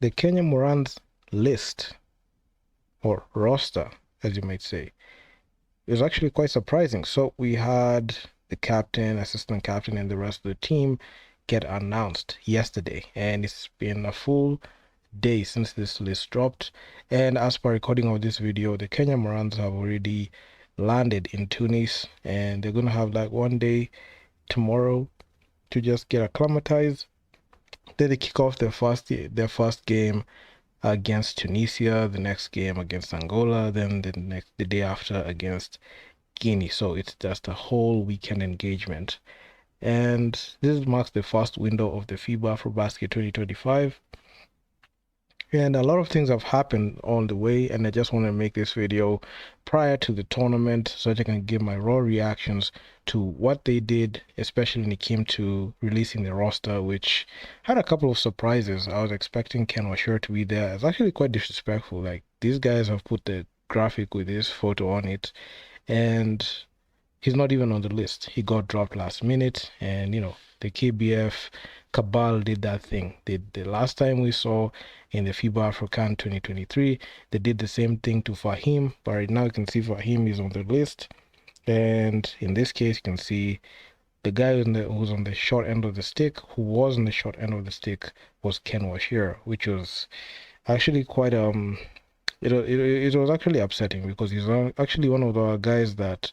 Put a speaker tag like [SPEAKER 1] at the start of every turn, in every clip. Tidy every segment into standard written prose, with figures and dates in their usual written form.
[SPEAKER 1] the Kenya Morans list, or roster, as you might say, is actually quite surprising. So we had the captain, assistant captain, and the rest of the team get announced yesterday, and it's been a full day since this list dropped. And as per recording of this video, the Kenya Morans have already landed in Tunis, and they're gonna have like one day tomorrow to just get acclimatized. Then they kick off their first game against Tunisia, the next game against Angola, then the day after against Guinea. So it's just a whole weekend engagement. And this marks the first window of the FIBA Afrobasket 2025. And a lot of things have happened on the way, and I just want to make this video prior to the tournament so that I can give my raw reactions to what they did, especially when it came to releasing the roster, which had a couple of surprises. I was expecting Ken Washir to be there. It's actually quite disrespectful. Like, these guys have put the graphic with his photo on it, and he's not even on the list. He got dropped last minute, and the KBF cabal did that thing. The last time we saw in the FIBA African 2023, they did the same thing to Fahim, but right now you can see Fahim is on the list, and in this case you can see the guy who's on the short end of the stick, who was on the short end of the stick, was Ken Washir, which was actually quite it was actually upsetting, because he's actually one of the guys that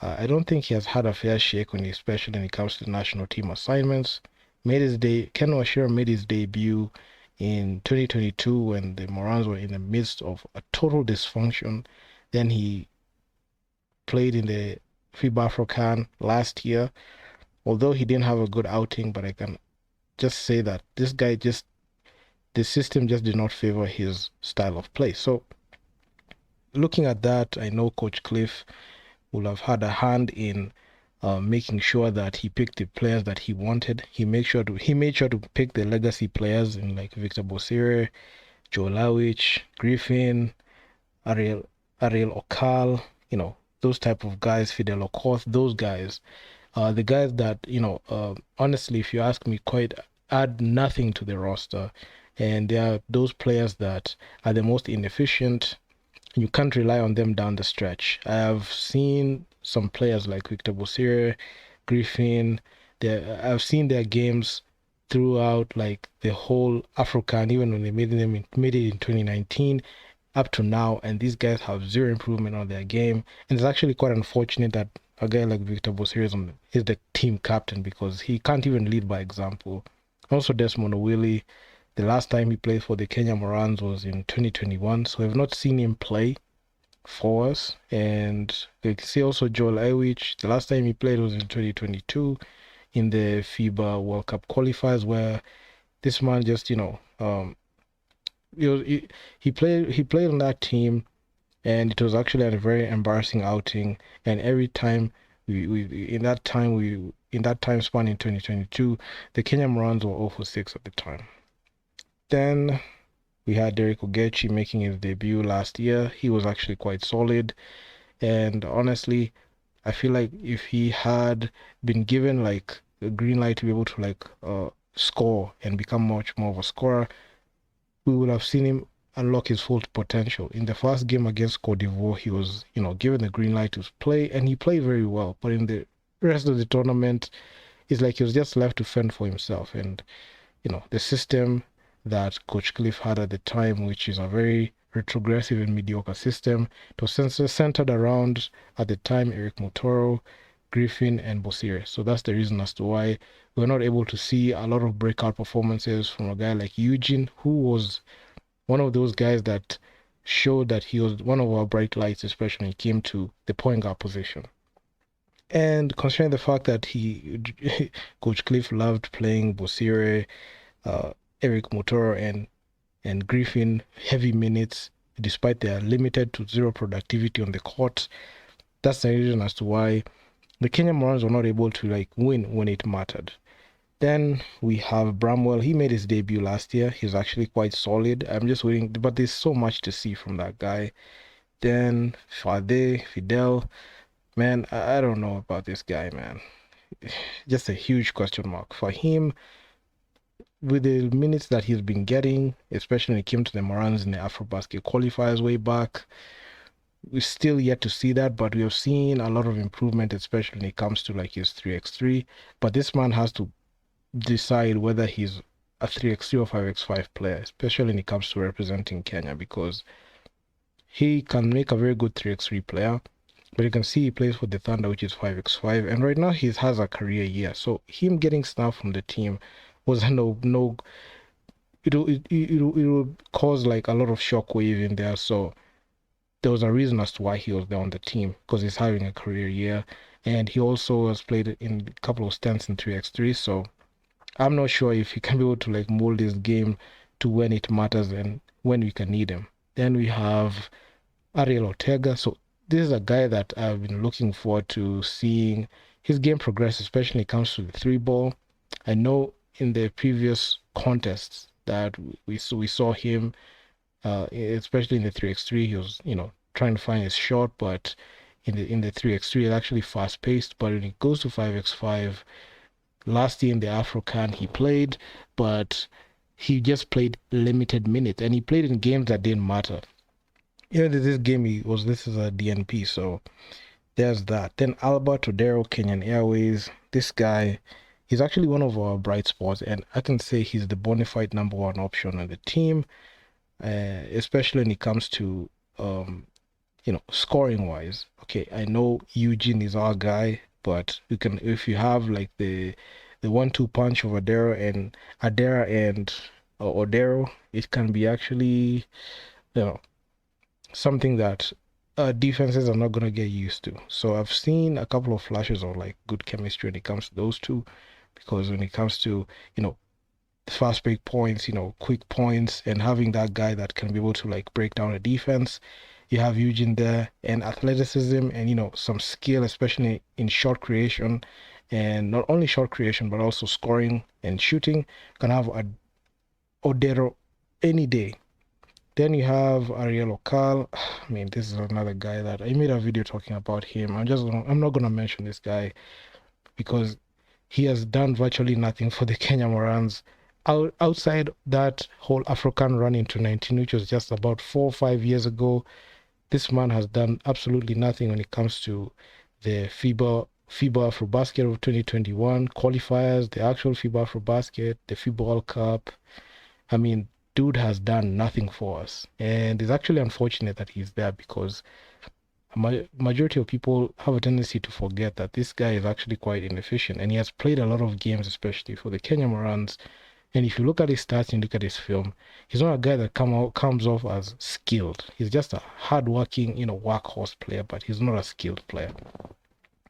[SPEAKER 1] I don't think he has had a fair shake especially when it comes to national team assignments. Ken Washir made his debut in 2022 when the Morans were in the midst of a total dysfunction. Then he played in the FIBA African last year, although he didn't have a good outing, but I can just say that this guy the system just did not favor his style of play. So looking at that, I know Coach Cliff will have had a hand in making sure that he picked the players that he wanted. He made sure to pick the legacy players in like Victor Bosire, Joe Lawich, Griffin, Ariel Okal, those type of guys, Fidel Okoth, those guys. The guys that, honestly, if you ask me, quite add nothing to the roster. And they are those players that are the most inefficient. You can't rely on them down the stretch. I have seen some players like Victor Bosire, Griffin. I've seen their games throughout like the whole African, even when they made it in 2019 up to now, and these guys have zero improvement on their game. And it's actually quite unfortunate that a guy like Victor Bosire is the team captain, because he can't even lead by example. Also, Desmond Willie, the last time he played for the Kenya Morans was in 2021, so we've not seen him play for us. And you can see also Joel Iwich, the last time he played was in 2022 in the FIBA World Cup qualifiers, where this man just, he played on that team, and it was actually a very embarrassing outing. And every time in that time span in 2022, the Kenya Morans were 0 for 6 at the time. Then we had Derek Ogechi making his debut last year. He was actually quite solid, and honestly, I feel like if he had been given like a green light to be able to like score and become much more of a scorer, we would have seen him unlock his full potential. In the first game against Cote d'Ivoire, he was, given the green light to play, and he played very well. But in the rest of the tournament, it's like he was just left to fend for himself. And, the system that Coach Cliff had at the time, which is a very retrogressive and mediocre system, it was centered around, at the time, Eric Mutoro, Griffin, and Bosire. So that's the reason as to why we're not able to see a lot of breakout performances from a guy like Eugene, who was one of those guys that showed that he was one of our bright lights, especially when it came to the point guard position. And considering the fact that Coach Cliff loved playing Bosire, Eric Mutoro, and Griffin heavy minutes, despite their limited to zero productivity on the court, that's the reason as to why the Kenyan Morans were not able to like win when it mattered. Then we have Bramwell. He made his debut last year. He's actually quite solid. I'm just waiting, but there's so much to see from that guy. Then Fidel, man, I don't know about this guy, man. Just a huge question mark for him. with the minutes that he's been getting, especially when it came to the Morans in the Afrobasket qualifiers way back, we still yet to see that, but we have seen a lot of improvement, especially when it comes to like his 3x3. But this man has to decide whether he's a 3x3 or 5x5 player, especially when it comes to representing Kenya, because he can make a very good 3x3 player, but you can see he plays for the Thunder, which is 5x5, and right now he has a career year. So him getting snubbed from the team was no it'll cause like a lot of shockwave in there. So there was a reason as to why he was there on the team, because he's having a career year, and he also has played in a couple of stints in 3x3. So I'm not sure if he can be able to like mold his game to when it matters and when we can need him. Then we have Ariel Ortega. So this is a guy that I've been looking forward to seeing his game progress, especially when it comes to the three ball. I know in the previous contests that we saw him, especially in the 3x3, he was trying to find his shot, but in the 3x3 it's actually fast paced. But when it goes to 5x5, last year in the AfroCan he played, but he just played limited minutes, and he played in games that didn't matter. This game this is a DNP, so there's that. Then Albert Odero, Kenyan Airways. This guy, he's actually one of our bright spots, and I can say he's the bona fide number one option on the team, especially when it comes to scoring wise. Okay, I know Eugene is our guy, but if you have like the 1-2 punch of Adera and Odero, it can be actually something that defenses are not going to get used to. So I've seen a couple of flashes of like good chemistry when it comes to those two, because when it comes to fast break points, quick points, and having that guy that can be able to like break down a defense, you have Eugene there, and athleticism and some skill, especially in shot creation, and not only shot creation but also scoring and shooting. Can have a Odero any day. Then you have Ariel Okal. I mean, this is another guy that I made a video talking about him. I'm not gonna mention this guy because he has done virtually nothing for the Kenya Morans. Outside that whole African run in 2019, which was just about 4 or 5 years ago, this man has done absolutely nothing when it comes to the FIBA Afrobasket of 2021 qualifiers, the actual FIBA Afrobasket, the FIBA World Cup. I mean, dude has done nothing for us, and it's actually unfortunate that he's there, because a majority of people have a tendency to forget that this guy is actually quite inefficient, and he has played a lot of games, especially for the Kenya Morans. And if you look at his stats and look at his film, he's not a guy that comes off as skilled. He's just a hardworking, workhorse player, but he's not a skilled player.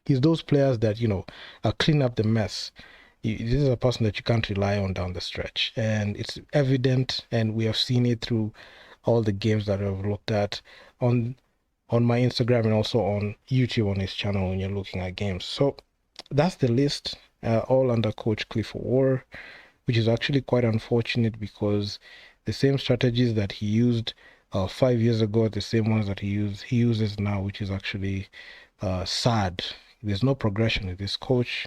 [SPEAKER 1] He's those players that clean up the mess. This is a person that you can't rely on down the stretch, and it's evident, and we have seen it through all the games that I've looked at on my Instagram and also on YouTube on his channel when you're looking at games. So that's the list, all under Coach Clifford Orr, which is actually quite unfortunate, because the same strategies that he used 5 years ago are the same ones that he uses now, which is actually sad. There's no progression with this coach.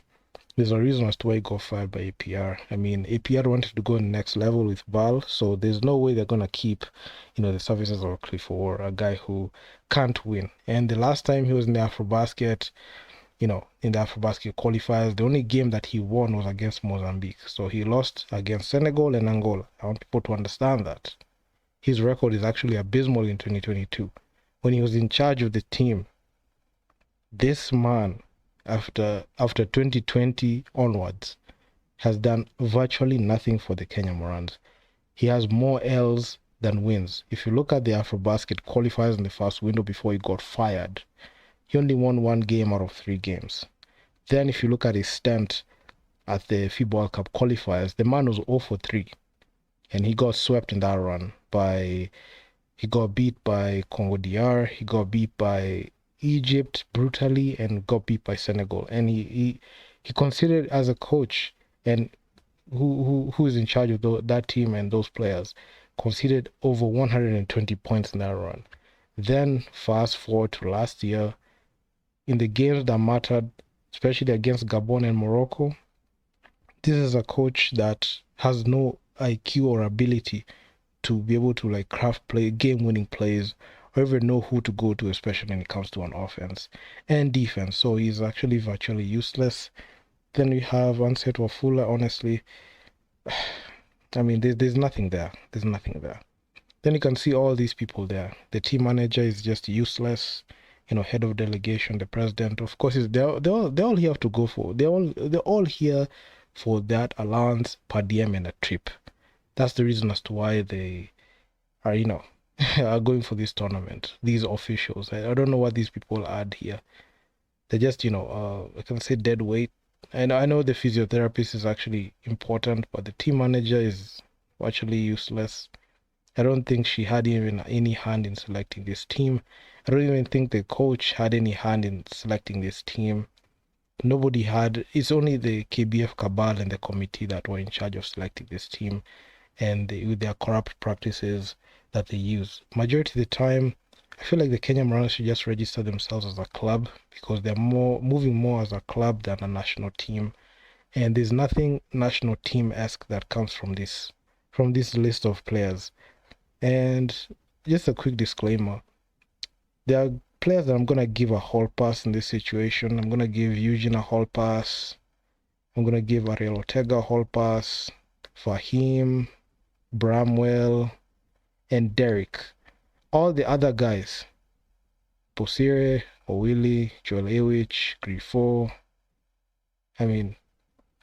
[SPEAKER 1] There's a reason as to why he got fired by APR. I mean, APR wanted to go to the next level with Bal, so there's no way they're going to keep, the services of Clifford Orr, a guy who can't win. And the last time he was in the Afrobasket, in the Afrobasket qualifiers, the only game that he won was against Mozambique. So he lost against Senegal and Angola. I want people to understand that. His record is actually abysmal in 2022. When he was in charge of the team, this man, after 2020 onwards, has done virtually nothing for the Kenya Morans. He has more L's than wins. If you look at the Afrobasket qualifiers in the first window before he got fired, he only won 1 game out of 3 games. Then if you look at his stint at the FIBA World Cup qualifiers, the man was 0 for 3. And he got swept in that run he got beat by Congo DR, he got beat by Egypt brutally, and got beat by Senegal. And he considered, as a coach and who is in charge of that team and those players, conceded over 120 points in that run. Then fast forward to last year, in the games that mattered, especially against Gabon and Morocco, This is a coach that has no IQ or ability to be able to like craft game-winning plays, or even know who to go to, especially when it comes to an offense and defense. So he's actually virtually useless. Then we have Ansett Wafula. Honestly, I mean, there's nothing there. There's nothing there. Then you can see all these people there. The team manager is just useless. Head of delegation, the president. Of course, they're all here to go for. They're all here for that allowance per diem and a trip. That's the reason as to why they are, are going for this tournament. These officials. I don't know what these people add here. They're just, I can say dead weight. And I know the physiotherapist is actually important, but the team manager is actually useless. I don't think she had even any hand in selecting this team. I don't even think the coach had any hand in selecting this team. Nobody had. It's only the KBF cabal and the committee that were in charge of selecting this team, and with their corrupt practices that they use. Majority of the time, I feel like the Kenyan Morans should just register themselves as a club, because they're moving more as a club than a national team. And there's nothing national team-esque that comes from this list of players. And just a quick disclaimer, there are players that I'm going to give a hall pass in this situation. I'm going to give Eugene a hall pass. I'm going to give Ariel Ortega a hall pass. Fahim, Bramwell, and Derek. All the other guys, Posire, Owili, Joel Ewich, Grifo, Ariel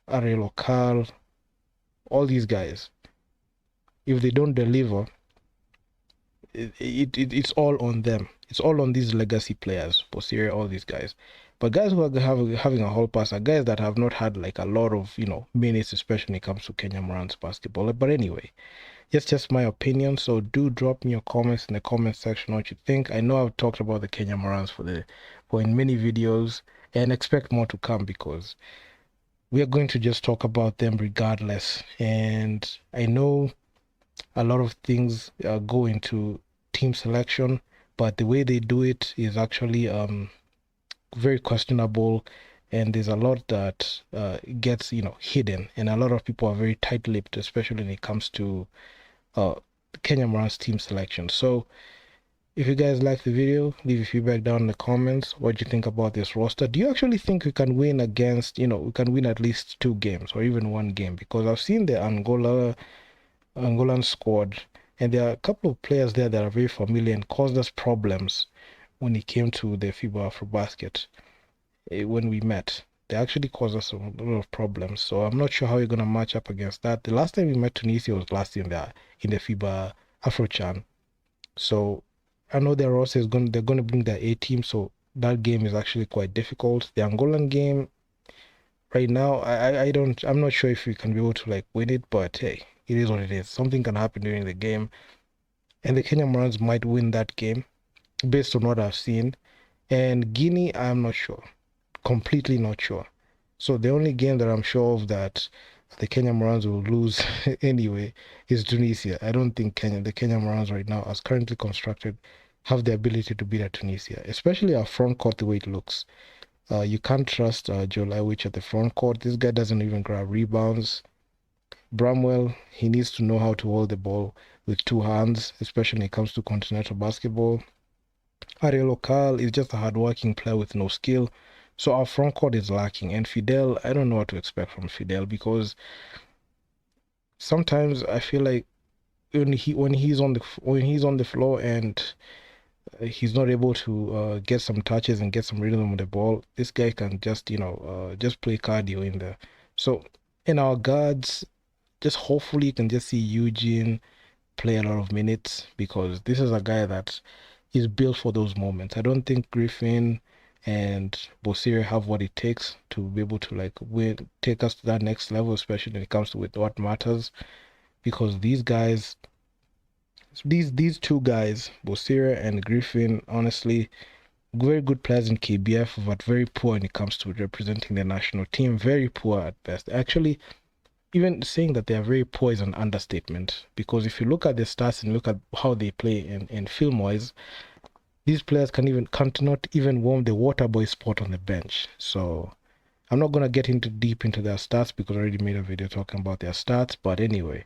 [SPEAKER 1] Okal, all these guys, if they don't deliver, it's all on them. It's all on these legacy players, Posire, all these guys. But guys who are having a hall pass are guys that have not had like a lot of minutes, especially when it comes to Kenya Morans basketball. But anyway, it's just my opinion. So do drop me your comments in the comment section what you think. I know I've talked about the Kenya Morans for in many videos, and expect more to come, because we are going to just talk about them regardless. And I know a lot of things go into team selection, but the way they do it is actually very questionable, and there's a lot that gets hidden, and a lot of people are very tight-lipped, especially when it comes to Kenya Morans team selection. So if you guys like the video, leave your feedback down in the comments. What do you think about this roster? Do you actually think we can win against, we can win at least 2 games or even 1 game? Because I've seen the Angolan squad, and there are a couple of players there that are very familiar and caused us problems when it came to the FIBA Afrobasket. When we met, they actually caused us a lot of problems. So I'm not sure how you're going to match up against that. The last time we met Tunisia was last year in the FIBA Afrochan. So I know they're going to bring their A team, so that game is actually quite difficult. The Angolan game right now, I'm not sure if we can be able to like win it, but hey, it is what it is. Something can happen during the game, and the Kenya Morans might win that game based on what I've seen. And Guinea, I'm not sure, completely not sure. So the only game that I'm sure of that the Kenya Morans will lose anyway is Tunisia. I don't think the Kenya Morans right now, as currently constructed, have the ability to beat Tunisia, especially our front court the way it looks. You can't trust Joel Ewich at the front court. This guy doesn't even grab rebounds. Bramwell, he needs to know how to hold the ball with 2 hands, especially when it comes to continental basketball. Ariel Okal is just a hardworking player with no skill. So our front court is lacking. And Fidel, I don't know what to expect from Fidel, because sometimes I feel like when he's on the floor and he's not able to get some touches and get some rhythm with the ball, this guy can just just play cardio in there. So in our guards, just hopefully you can just see Eugene play a lot of minutes, because this is a guy that is built for those moments. I don't think Griffin and Bosir have what it takes to be able to like take us to that next level, especially when it comes to with what matters, because these guys, these 2 guys, Bosir and Griffin, honestly, very good players in KBF, but very poor when it comes to representing the national team. Very poor at best. Actually, even saying that they are very poor is an understatement, because if you look at the stats and look at how they play in film-wise, these players cannot even warm the water boy spot on the bench. So I'm not gonna get into deep into their stats because I already made a video talking about their stats. But anyway,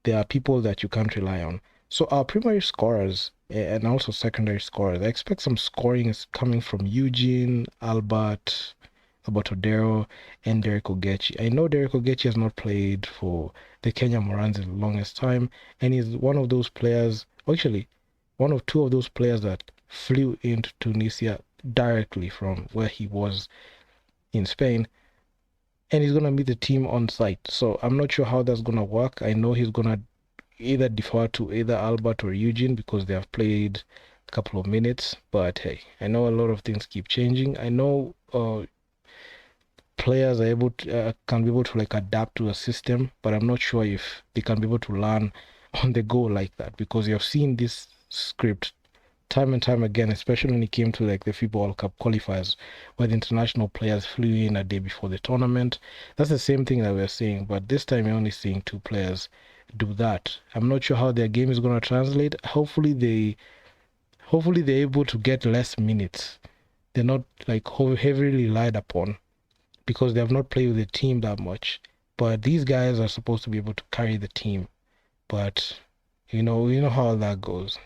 [SPEAKER 1] there are people that you can't rely on. So our primary scorers and also secondary scorers, I expect some scoring is coming from Eugene, Albert Odero, and Derek Ogechi. I know Derek Ogechi has not played for the Kenya Morans in the longest time, and he's one of those players, actually, one of two of those players that flew into Tunisia directly from where he was in Spain, and he's gonna meet the team on site. So I'm not sure how that's gonna work. I know he's gonna either defer to either Albert or Eugene because they have played a couple of minutes. But hey, I know a lot of things keep changing. I know players are able to can be able to like adapt to a system, but I'm not sure if they can be able to learn on the go like that, because you've seen this script time and time again, especially when it came to like the FIBA World Cup qualifiers, where the international players flew in a day before the tournament. That's the same thing that we're seeing, but this time you're only seeing two players do that. I'm not sure how their game is going to translate. Hopefully they're able to get less minutes. They're not like heavily relied upon because they have not played with the team that much. But these guys are supposed to be able to carry the team. But you know how that goes.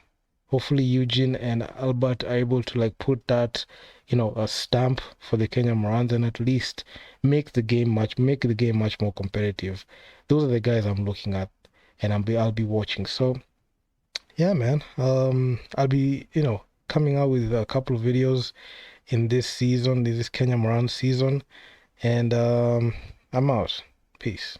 [SPEAKER 1] Hopefully Eugene and Albert are able to like put that, a stamp for the Kenya Morans and at least make the game much more competitive. Those are the guys I'm looking at and I'll be watching. So yeah, man. I'll be, coming out with a couple of videos in this season, this Kenya Morans season. And I'm out. Peace.